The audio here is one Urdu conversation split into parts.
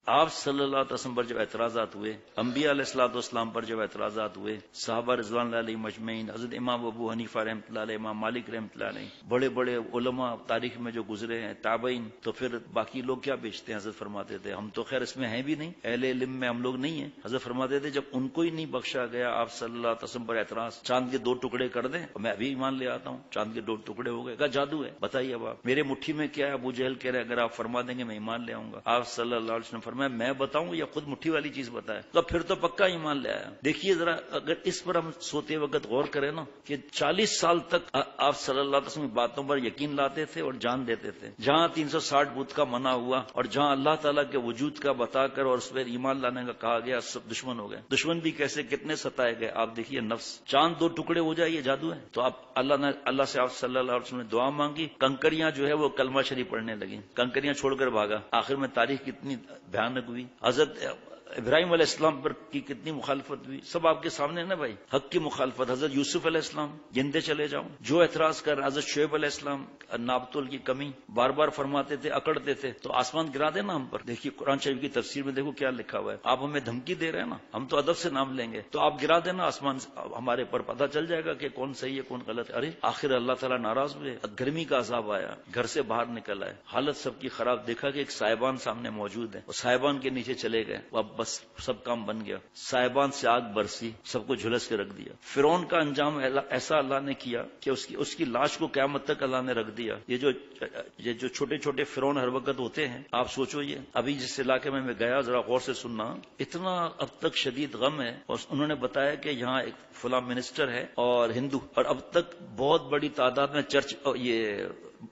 آپ صلی اللہ علیہ وسلم پر جب اعتراضات ہوئے، انبیاء علیہ الصلوۃ والسلام پر جب اعتراضات ہوئے، صحابہ رضوان اللہ علیہم اجمعین، حضرت امام ابو حنیفہ رحمۃ اللہ علیہ، امام مالک رحمۃ اللہ علیہ، بڑے بڑے علماء تاریخ میں جو گزرے ہیں، تابعین، تو پھر باقی لوگ کیا بیچتے ہیں؟ حضرت فرماتے تھے ہم تو خیر اس میں ہیں بھی نہیں، اہل علم میں ہم لوگ نہیں ہیں۔ حضرت فرماتے تھے جب ان کو ہی نہیں بخشا گیا آپ صلی اللہ علیہ وسلم پر اعتراض، چاند کے 2 ٹکڑے کر دیں میں ابھی ایمان لے آتا ہوں، چاند کے 2 ٹکڑے ہو گئے، کہا جادو ہے، بتائیے اب آپ، میرے مٹھی میں کیا ہے؟ ابو جہل کہہ رہے اگر آپ فرما دیں گے میں ایمان لے آؤں گا۔ آپ صلی اللہ علیہ وسلم فرمایا میں بتاؤں یا خود مٹھی والی چیز بتائے؟ تو پھر تو پکا ایمان لے آیا۔ دیکھیے ذرا اگر اس پر ہم سوتے وقت غور کریں نا کہ 40 سال تک آپ صلی اللہ علیہ وسلم کی باتوں پر یقین لاتے تھے اور جان دیتے تھے، جہاں 360 بت کا منع ہوا اور جہاں اللہ تعالیٰ کے وجود کا بتا کر اور اس پر ایمان لانے کا کہا گیا، سب دشمن ہو گئے۔ دشمن بھی کیسے کتنے ستائے گئے آپ دیکھیے، نفس، چاند 2 ٹکڑے ہو جائے یہ جادو ہے؟ تو آپ اللہ سے آپ صلی اللہ علیہ وسلم نے دعا مانگی، کنکریاں جو ہے وہ کلمہ شریف پڑھنے لگی، کنکریاں چھوڑ کر بھاگا۔ آخر میں تاریخ کتنی بھیانک ہوئی، حضرت ابراہیم علیہ السلام پر کی کتنی مخالفت ہوئی، سب آپ کے سامنے نا بھائی، حق کی مخالفت۔ حضرت یوسف علیہ السلام گنتے چلے جاؤ جو اعتراض کر، حضرت شعیب علیہ السلام نابتول کی کمی بار بار فرماتے تھے، اکڑتے تھے تو آسمان گرا دے نا ہم پر۔ دیکھیے قرآن شریف کی تفسیر میں دیکھو کیا لکھا ہوا ہے، آپ ہمیں دھمکی دے رہے ہیں نا، ہم تو ادب سے نام لیں گے، تو آپ گرا دینا آسمان ہمارے پر، پتہ چل جائے گا کہ کون صحیح ہے کون غلط ہے۔ ارے آخر اللہ تعالیٰ ناراض ہوئے، گرمی کا عذاب آیا، گھر سے باہر نکل آئے، حالت سب کی خراب، دیکھا کہ ایک صاحبان سامنے موجود ہے، وہ صاحبان کے نیچے چلے گئے، اب بس سب کام بن گیا، صاحبان سے آگ برسی، سب کو جھلس کے رکھ دیا۔ فرعون کا انجام ایسا اللہ نے کیا کہ اس کی لاش کو قیامت تک اللہ نے رکھ دیا۔ یہ جو چھوٹے چھوٹے فرعون ہر وقت ہوتے ہیں، آپ سوچو یہ ابھی جس علاقے میں گیا ذرا غور سے سننا، اتنا اب تک شدید غم ہے، اور انہوں نے بتایا کہ یہاں ایک فلاں منسٹر ہے اور ہندو، اور اب تک بہت بڑی تعداد میں چرچ یہ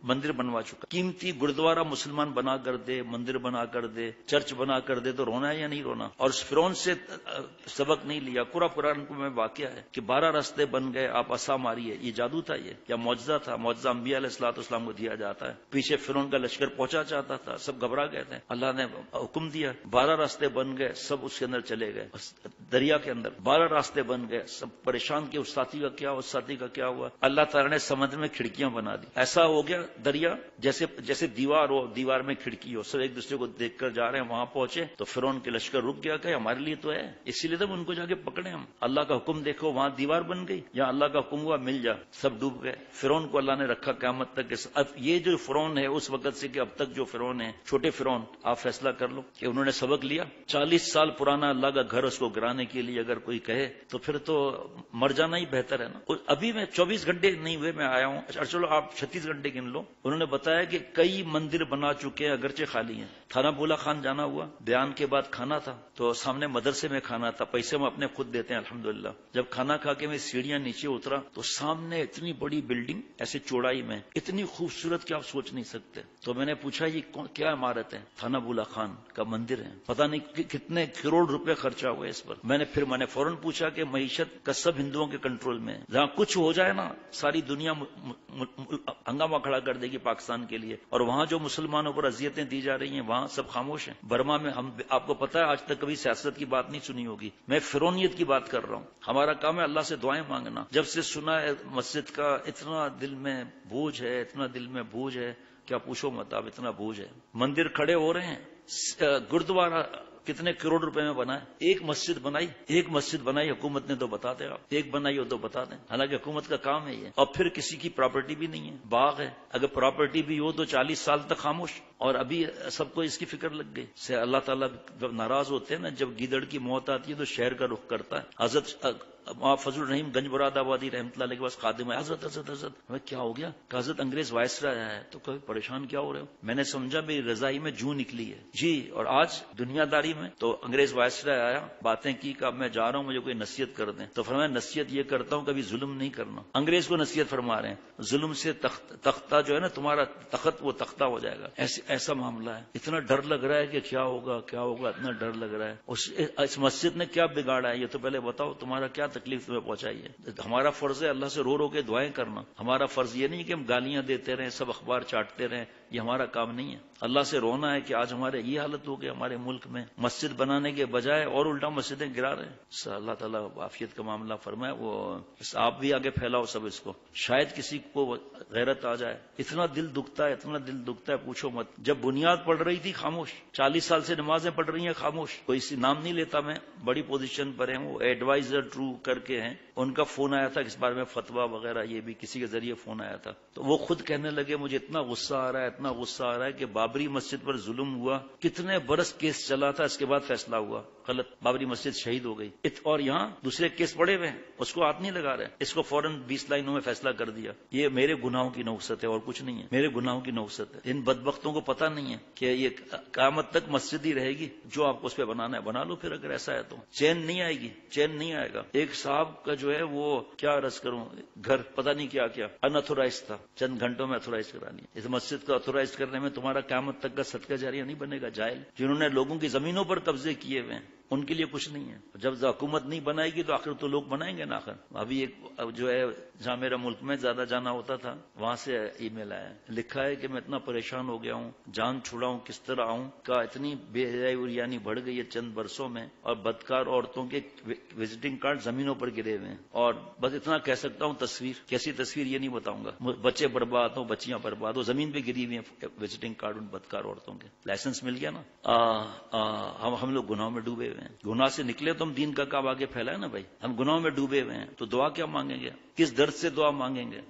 مندر بنوا چکا، قیمتی گردوارہ مسلمان بنا کر دے، مندر بنا کر دے، چرچ بنا کر دے، تو رونا ہے یا نہیں رونا؟ اور اس فرعون سے سبق نہیں لیا؟ قرآن میں واقعہ ہے کہ 12 راستے بن گئے، آپ عصا ماری ہے، یہ جادو تھا یہ یا معجزہ تھا؟ معجزہ انبیاء علیہ الصلوۃ والسلام کو دیا جاتا ہے، پیچھے فرعون کا لشکر پہنچا چاہتا تھا، سب گھبرا گئے تھے، اللہ نے حکم دیا 12 راستے بن گئے، سب اس کے اندر چلے گئے، دریا کے اندر 12 راستے بن گئے، سب پریشان کہ اس ساتھی کا کیا، اس ساتھی کا کیا ہوا؟ اللہ تعالیٰ نے سمندر میں کھڑکیاں بنا دی، ایسا ہو گیا دریا جیسے دیوار ہو، دیوار میں کھڑکی ہو، سب ایک دوسرے کو دیکھ کر جا رہے ہیں، وہاں پہنچے تو فرعون کے لشکر رک گیا کہ ہمارے لیے تو ہے، اسی لیے تم ان کو جا کے پکڑے ہم، اللہ کا حکم دیکھو، وہاں دیوار بن گئی، یا اللہ کا حکم ہوا مل جا، سب ڈوب گئے۔ فرعون کو اللہ نے رکھا قیامت تک۔ اب یہ جو فرعون ہے اس وقت سے کہ اب تک جو فرعون ہے، چھوٹے فرعون، آپ فیصلہ کر لو کہ انہوں نے سبق لیا۔ 40 سال پرانا اللہ کا گھر اس کو گرانے کے لیے اگر کوئی کہے تو پھر تو مر جانا ہی بہتر ہے نا۔ ابھی میں 24 گھنٹے نہیں ہوئے میں آیا ہوں، چلو آپ 36 گھنٹے گن لو، انہوں نے بتایا کہ کئی مندر بنا چکے ہیں اگرچہ خالی ہیں۔ تھانہ بولا خان جانا ہوا، بیان کے بعد کھانا تھا تو سامنے مدرسے میں کھانا تھا، پیسے ہم اپنے خود دیتے ہیں الحمدللہ۔ جب کھانا کھا کے میں سیڑھیاں نیچے اترا تو سامنے اتنی بڑی بلڈنگ ایسے چوڑائی میں، اتنی خوبصورت کہ آپ سوچ نہیں سکتے۔ تو میں نے پوچھا یہ کیا عمارت ہے؟ تھانہ بولا خان کا مندر ہے، پتہ نہیں کتنے کروڑ روپے خرچہ ہوا اس پر۔ میں نے فوراً پوچھا کہ معیشت کا سب ہندوؤں کے کنٹرول میں ہے، جہاں کچھ ہو جائے نا ساری دنیا ہنگامہ کھڑا کر دے گی پاکستان کے لیے، اور وہاں جو مسلمانوں پر اذیتیں دی جا رہی ہیں وہاں سب خاموش ہیں۔ برما میں آپ کو پتا ہے آج تک کبھی سیاست کی بات نہیں سنی ہوگی، میں فرعونیت کی بات کر رہا ہوں۔ ہمارا کام ہے اللہ سے دعائیں مانگنا۔ جب سے سنا ہے مسجد کا اتنا دل میں بوجھ ہے، اتنا دل میں بوجھ ہے، کیا پوچھو مت آپ، اتنا بوجھ ہے۔ مندر کھڑے ہو رہے ہیں، گردوارہ کتنے کروڑ روپے میں بنا ہے، ایک مسجد بنائی حکومت نے تو بتا دیں آپ، ایک بنائی ہو تو بتا دیں، حالانکہ حکومت کا کام ہے یہ۔ اور پھر کسی کی پراپرٹی بھی نہیں ہے، باغ ہے، اگر پراپرٹی بھی ہو تو 40 سال تک خاموش، اور ابھی سب کو اس کی فکر لگ گئی سے۔ اللہ تعالیٰ جب ناراض ہوتے ہیں نا، جب گیدڑ کی موت آتی ہے تو شہر کا رخ کرتا ہے۔ حضرت فضل الرحیم گنج مراد آبادی رحمۃ اللہ علیہ کے پاس خادم ہے، حضرت ہمیں کیا ہو گیا؟ کہ حضرت انگریز وائسرا آیا ہے، تو کبھی پریشان کیا ہو رہے ہو؟ میں نے سمجھا میری رضائی میں جوں نکلی ہے جی۔ اور آج دنیا داری میں تو انگریز وائسرا آیا، باتیں کی کہ اب میں جا رہا ہوں، مجھے کوئی نصیحت کر دیں، تو فرمایا نصیحت یہ کرتا ہوں کبھی ظلم نہیں کرنا۔ انگریز کو نصیحت فرما رہے ہیں، ظلم سے تختہ جو ہے نا تمہارا تخت وہ تختہ ہو جائے گا، ایسا معاملہ ہے۔ اتنا ڈر لگ رہا ہے کہ کیا ہوگا، اتنا ڈر لگ رہا ہے۔ اس مسجد نے کیا بگاڑا ہے یہ تو پہلے بتاؤ، تمہارا کیا تکلیف تمہیں پہنچائی ہے. ہمارا فرض ہے اللہ سے رو رو کے دعائیں کرنا. ہمارا فرض یہ نہیں کہ ہم گالیاں دیتے رہیں, سب اخبار چاٹتے رہیں, یہ ہمارا کام نہیں ہے. اللہ سے رونا ہے کہ آج ہمارے یہ حالت ہو گئی ہمارے ملک میں, مسجد بنانے کے بجائے اور الٹا مسجدیں گرا رہے ہیں. اللہ تعالیٰ عافیت کا معاملہ فرمائے. وہ آپ بھی آگے پھیلاؤ سب اس کو, شاید کسی کو غیرت آ جائے. اتنا دل دکھتا ہے, اتنا دل دکھتا ہے پوچھو مت. جب بنیاد پڑ رہی تھی خاموش, 40 سال سے نمازیں پڑھ رہی ہیں خاموش, کوئی اسی نام نہیں لیتا میں, بڑی پوزیشن پر ہیں وہ, ایڈوائزر ٹرو کر کے ہیں, ان کا فون آیا تھا اس بارے میں فتویٰ وغیرہ, یہ بھی کسی کے ذریعے فون آیا تھا. تو وہ خود کہنے لگے مجھے اتنا غصہ آ رہا ہے, اتنا غصہ آ رہا ہے کہ بابری مسجد پر ظلم ہوا, کتنے برس کیس چلا تھا, اس کے بعد فیصلہ ہوا غلط, بابری مسجد شہید ہو گئی, اور یہاں دوسرے کیس پڑے ہوئے ہیں, اس کو ہاتھ نہیں لگا رہے, اس کو فوراً 20 لائنوں میں فیصلہ کر دیا. یہ میرے گناہوں کی نوسط ہے اور کچھ نہیں ہے, میرے گناہوں کی نوسط ہے. ان بدبختوں کو پتہ نہیں ہے کہ یہ قیامت تک مسجد ہی رہے گی, جو آپ کو اس پہ بنانا ہے بنا لو. پھر اگر ایسا ہے تو چین نہیں آئے گی, چین نہیں آئے گا. ایک صاحب کا جو ہے وہ کیا عرض کروں, گھر پتہ نہیں کیا کیا اناتھورائز تھا, چند گھنٹوں میں اتھورائز کرا لیا. اس مسجد کو اتھورائز کرنے میں تمہارا قیامت تک کا صدقہ جاریہ نہیں بنے گا. جاہل جنہوں نے لوگوں کی زمینوں پر قبضے کیے ہوئے ہیں ان کے لیے کچھ نہیں ہے. جب حکومت نہیں بنائے گی تو آخر تو لوگ بنائیں گے نا. آخر ابھی ایک جو ہے جہاں میرا ملک میں زیادہ جانا ہوتا تھا وہاں سے ای میل آیا, لکھا ہے کہ میں اتنا پریشان ہو گیا ہوں, جان چھڑاؤں کس طرح آؤں, کا اتنی بے حیائی اور یعنی بڑھ گئی ہے چند برسوں میں, اور بدکار عورتوں کے وزٹنگ کارڈ زمینوں پر گرے ہوئے ہیں. اور بس اتنا کہہ سکتا ہوں, تصویر کیسی تصویر یہ نہیں بتاؤں گا, بچے برباد ہوں, بچیاں برباد ہو, زمین پہ گری ہوئی ہیں وزٹنگ کارڈ ان بدکار عورتوں کے. لائسنس مل گیا نا. ہم لوگ گناہوں میں ڈوبے ہوئے ہیں. گناہ سے نکلے تو ہم دین کا کام آگے پھیلائے نا بھائی. ہم گناہوں میں ڈوبے ہوئے ہیں تو دعا کیا مانگیں گے, کس درد سے دعا مانگیں گے.